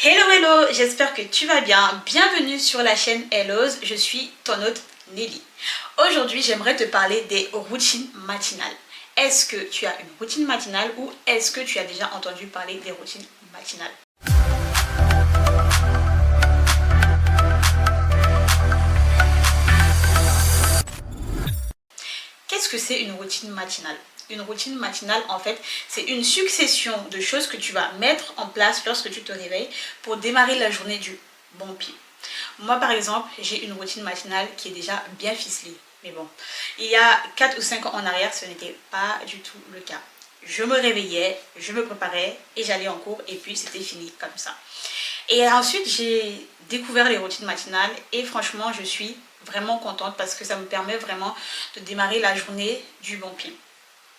Hello hello, j'espère que tu vas bien. Bienvenue sur la chaîne Hello's, je suis ton hôte Nelly. Aujourd'hui, j'aimerais te parler des routines matinales. Est-ce que tu as une routine matinale ou est-ce que tu as déjà entendu parler des routines matinales? Qu'est-ce que c'est une routine matinale? Une routine matinale, en fait, c'est une succession de choses que tu vas mettre en place lorsque tu te réveilles pour démarrer la journée du bon pied. Moi, par exemple, j'ai une routine matinale qui est déjà bien ficelée. Mais bon, il y a 4 ou 5 ans en arrière, ce n'était pas du tout le cas. Je me réveillais, je me préparais et j'allais en cours et puis c'était fini comme ça. Et ensuite, j'ai découvert les routines matinales et franchement, je suis vraiment contente parce que ça me permet vraiment de démarrer la journée du bon pied.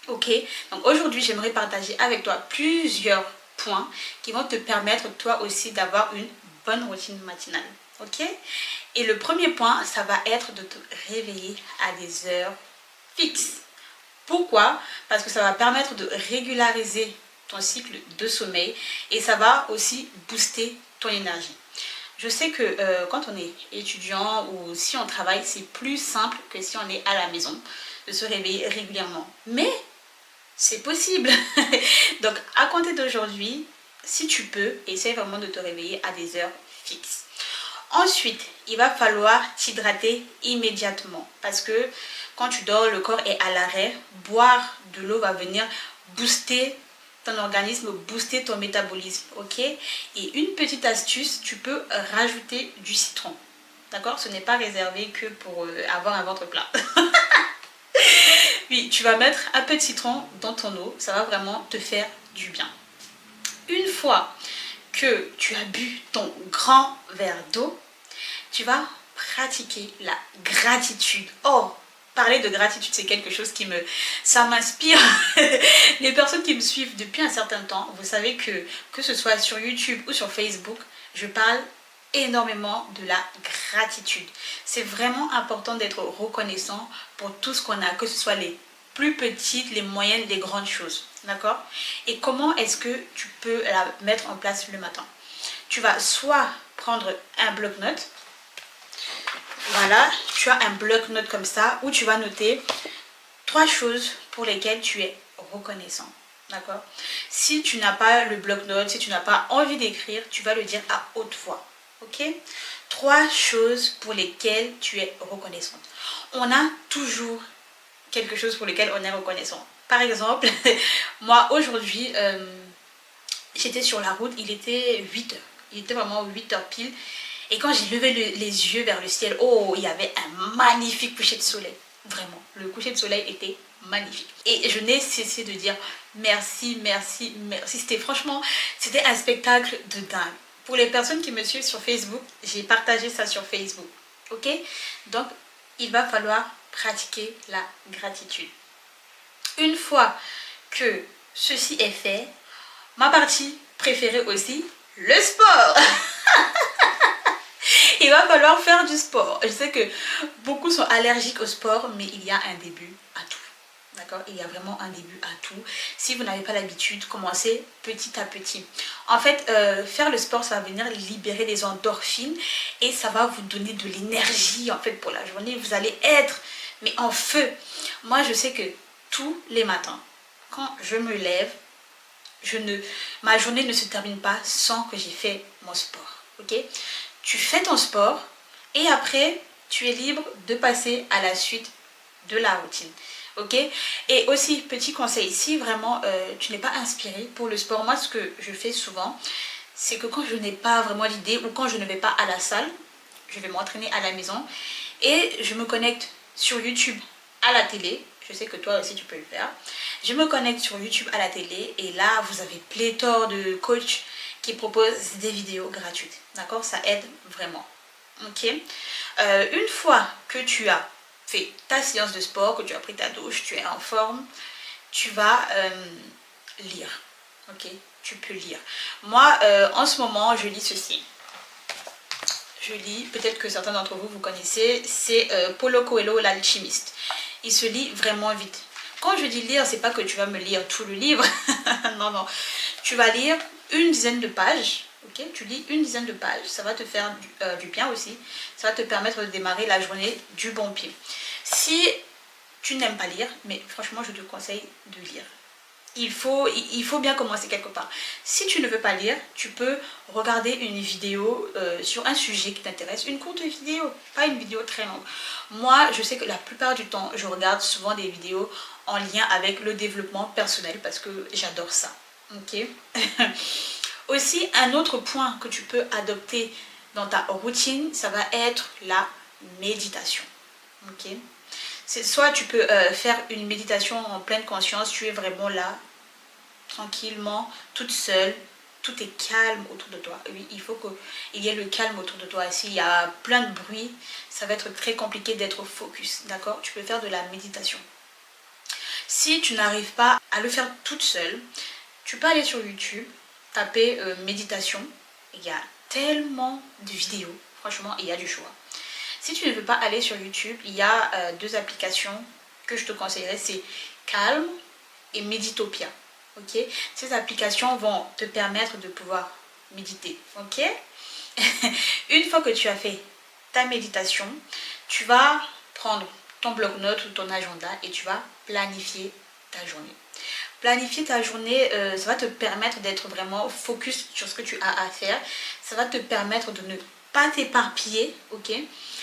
Ok, donc aujourd'hui, j'aimerais partager avec toi plusieurs points qui vont te permettre toi aussi d'avoir une bonne routine matinale. Ok, et le premier point, ça va être de te réveiller à des heures fixes. Pourquoi? Parce que ça va permettre de régulariser ton cycle de sommeil et ça va aussi booster ton énergie. Je sais que quand on est étudiant ou si on travaille, c'est plus simple que si on est à la maison de se réveiller régulièrement. Mais c'est possible. Donc à compter d'aujourd'hui, si tu peux, essaie vraiment de te réveiller à des heures fixes. Ensuite, il va falloir t'hydrater immédiatement parce que quand tu dors, le corps est à l'arrêt. Boire de l'eau va venir booster ton organisme, booster ton métabolisme, ok? Et une petite astuce, tu peux rajouter du citron, d'accord? Ce n'est pas réservé que pour avoir un ventre plat. Oui, tu vas mettre un peu de citron dans ton eau, ça va vraiment te faire du bien. Une fois que tu as bu ton grand verre d'eau, tu vas pratiquer la gratitude. Oh, parler de gratitude, c'est quelque chose ça m'inspire. Les personnes qui me suivent depuis un certain temps, vous savez que ce soit sur YouTube ou sur Facebook, je parle énormément de la gratitude. C'est vraiment important d'être reconnaissant pour tout ce qu'on a, que ce soit les plus petites, les moyennes, les grandes choses. D'accord? Et comment est-ce que tu peux la mettre en place le matin? Tu vas soit prendre un bloc-notes. Voilà, tu as un bloc-notes comme ça où tu vas noter 3 choses pour lesquelles tu es reconnaissant. D'accord? Si tu n'as pas le bloc-notes, si tu n'as pas envie d'écrire, tu vas le dire à haute voix. Ok? 3 choses pour lesquelles tu es reconnaissante. On a toujours quelque chose pour lequel on est reconnaissant. Par exemple, moi aujourd'hui, j'étais sur la route, il était 8 heures. Il était vraiment 8 heures pile. Et quand j'ai levé les yeux vers le ciel, oh, il y avait un magnifique coucher de soleil. Vraiment, le coucher de soleil était magnifique. Et je n'ai cessé de dire merci, merci, merci. C'était un spectacle de dingue. Pour les personnes qui me suivent sur Facebook, j'ai partagé ça sur Facebook. Ok? Donc, il va falloir pratiquer la gratitude. Une fois que ceci est fait, ma partie préférée aussi, le sport. Il va falloir faire du sport. Je sais que beaucoup sont allergiques au sport, mais il y a un début à tout. D'accord? Il y a vraiment un début à tout. Si vous n'avez pas l'habitude, commencez petit à petit. En fait, faire le sport, ça va venir libérer les endorphines et ça va vous donner de l'énergie en fait pour la journée. Vous allez être mais en feu. Moi, je sais que tous les matins, quand je me lève, ma journée ne se termine pas sans que j'ai fait mon sport. Ok? Tu fais ton sport et après, tu es libre de passer à la suite de la routine. Ok? Et aussi, petit conseil, si vraiment tu n'es pas inspiré pour le sport, moi ce que je fais souvent, c'est que quand je n'ai pas vraiment l'idée ou quand je ne vais pas à la salle, je vais m'entraîner à la maison et je me connecte sur YouTube à la télé. Je sais que toi aussi tu peux le faire. Je me connecte sur YouTube à la télé et là vous avez pléthore de coachs qui proposent des vidéos gratuites. D'accord? Ça aide vraiment. Ok? Une fois que tu as fait ta séance de sport, que tu as pris ta douche, tu es en forme, tu vas lire. Ok? Tu peux lire. Moi, en ce moment, je lis ceci. Je lis, peut-être que certains d'entre vous, vous connaissez, c'est Paulo Coelho, l'alchimiste. Il se lit vraiment vite. Quand je dis lire, c'est pas que tu vas me lire tout le livre. Non, non. Tu vas lire une dizaine de pages Ok, tu lis une dizaine de pages, ça va te faire du bien aussi. Ça va te permettre de démarrer la journée du bon pied. Si tu n'aimes pas lire, mais franchement, je te conseille de lire. Il faut bien commencer quelque part. Si tu ne veux pas lire, tu peux regarder une vidéo sur un sujet qui t'intéresse, une courte vidéo, pas une vidéo très longue. Moi, je sais que la plupart du temps, je regarde souvent des vidéos en lien avec le développement personnel parce que j'adore ça. Ok. Aussi, un autre point que tu peux adopter dans ta routine, ça va être la méditation. Ok. Soit tu peux faire une méditation en pleine conscience, tu es vraiment là, tranquillement, toute seule, tout est calme autour de toi. Oui, il faut qu'il y ait le calme autour de toi. S'il y a plein de bruit, ça va être très compliqué d'être focus, d'accord? Tu peux faire de la méditation. Si tu n'arrives pas à le faire toute seule, tu peux aller sur YouTube, taper méditation. Il y a tellement de vidéos, franchement, il y a du choix. Si tu ne veux pas aller sur YouTube, il y a deux applications que je te conseillerais, c'est Calm et Meditopia. Ok, ces applications vont te permettre de pouvoir méditer. Ok. Une fois que tu as fait ta méditation, tu vas prendre ton bloc-notes ou ton agenda et tu vas planifier ta journée. Planifier ta journée, ça va te permettre d'être vraiment focus sur ce que tu as à faire. Ça va te permettre de ne pas t'éparpiller, ok?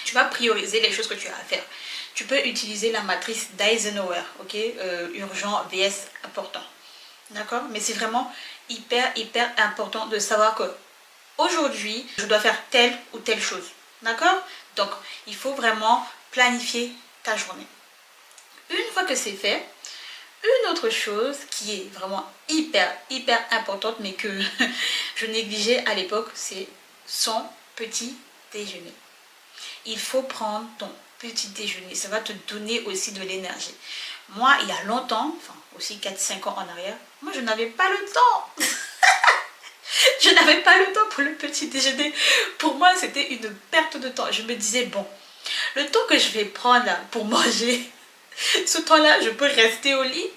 Tu vas prioriser les choses que tu as à faire. Tu peux utiliser la matrice d'Eisenhower, ok? Urgent vs important. D'accord? Mais c'est vraiment hyper important de savoir que aujourd'hui, je dois faire telle ou telle chose. D'accord? Donc, il faut vraiment planifier ta journée. Une fois que c'est fait, une autre chose qui est vraiment hyper importante, mais que je négligeais à l'époque, c'est son petit déjeuner. Il faut prendre ton petit déjeuner. Ça va te donner aussi de l'énergie. Moi, il y a longtemps, enfin aussi 4-5 ans en arrière, moi je n'avais pas le temps. Je n'avais pas le temps pour le petit déjeuner. Pour moi, c'était une perte de temps. Je me disais, bon, le temps que je vais prendre là, pour manger, ce temps-là, je peux rester au lit.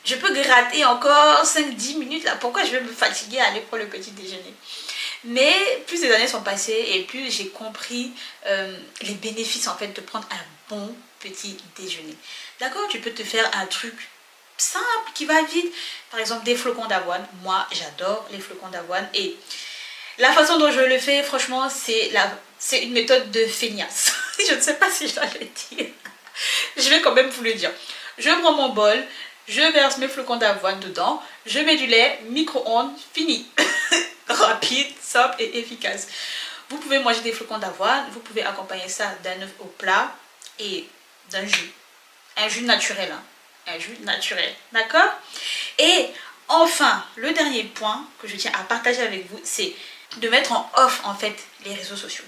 Je peux gratter encore 5-10 minutes là. Pourquoi je vais me fatiguer à aller prendre le petit déjeuner? Mais plus les années sont passées et plus j'ai compris les bénéfices en fait de prendre un bon petit déjeuner. D'accord? Tu peux te faire un truc simple qui va vite. Par exemple des flocons d'avoine. Moi j'adore les flocons d'avoine et la façon dont je le fais franchement c'est une méthode de feignasse. Je ne sais pas si je dois le dire. Je vais quand même vous le dire. Je prends mon bol, je verse mes flocons d'avoine dedans, je mets du lait, micro-ondes, fini. Rapide, simple et efficace. Vous pouvez manger des flocons d'avoine, vous pouvez accompagner ça d'un œuf au plat et d'un jus. Un jus naturel, hein. Un jus naturel, d'accord? Et enfin, le dernier point que je tiens à partager avec vous, c'est de mettre en off en fait les réseaux sociaux.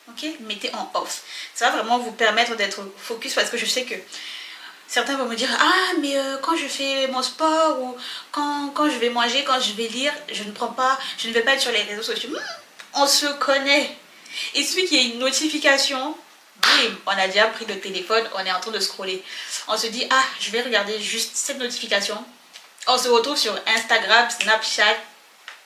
Ok? Mettez en off. Ça va vraiment vous permettre d'être focus parce que je sais que certains vont me dire, ah mais quand je fais mon sport ou quand je vais manger, quand je vais lire, je ne vais pas être sur les réseaux sociaux. On se connaît. Il suffit qu'il y ait une notification, bim, on a déjà pris le téléphone, on est en train de scroller. On se dit, ah je vais regarder juste cette notification. On se retrouve sur Instagram, Snapchat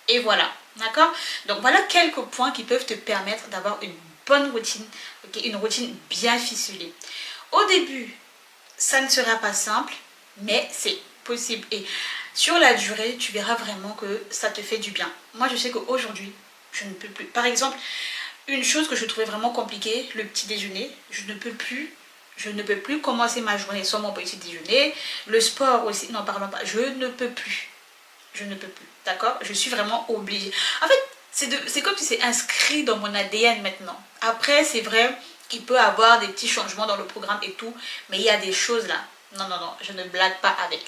et voilà. D'accord? Donc voilà quelques points qui peuvent te permettre d'avoir une bonne routine, okay? Une routine bien ficelée. Au début, ça ne sera pas simple, mais c'est possible. Et sur la durée, tu verras vraiment que ça te fait du bien. Moi, je sais qu'aujourd'hui, je ne peux plus. Par exemple, une chose que je trouvais vraiment compliquée, le petit déjeuner, je ne peux plus commencer ma journée sans mon petit déjeuner. Le sport aussi, n'en parlons pas, je ne peux plus. Je ne peux plus, d'accord? Je suis vraiment obligée. En fait, c'est comme si c'est inscrit dans mon ADN maintenant. Après, c'est vrai, il peut y avoir des petits changements dans le programme et tout, mais il y a des choses là. Non, je ne blague pas avec.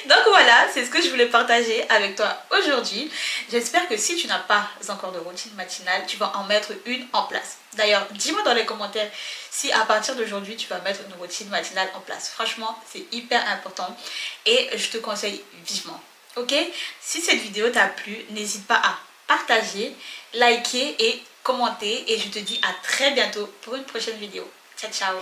Donc voilà, c'est ce que je voulais partager avec toi aujourd'hui. J'espère que si tu n'as pas encore de routine matinale, tu vas en mettre une en place. D'ailleurs, dis-moi dans les commentaires si à partir d'aujourd'hui, tu vas mettre une routine matinale en place. Franchement, c'est hyper important et je te conseille vivement. Ok? Si cette vidéo t'a plu, n'hésite pas à partager, liker et commenter. Et je te dis à très bientôt pour une prochaine vidéo. Ciao, ciao!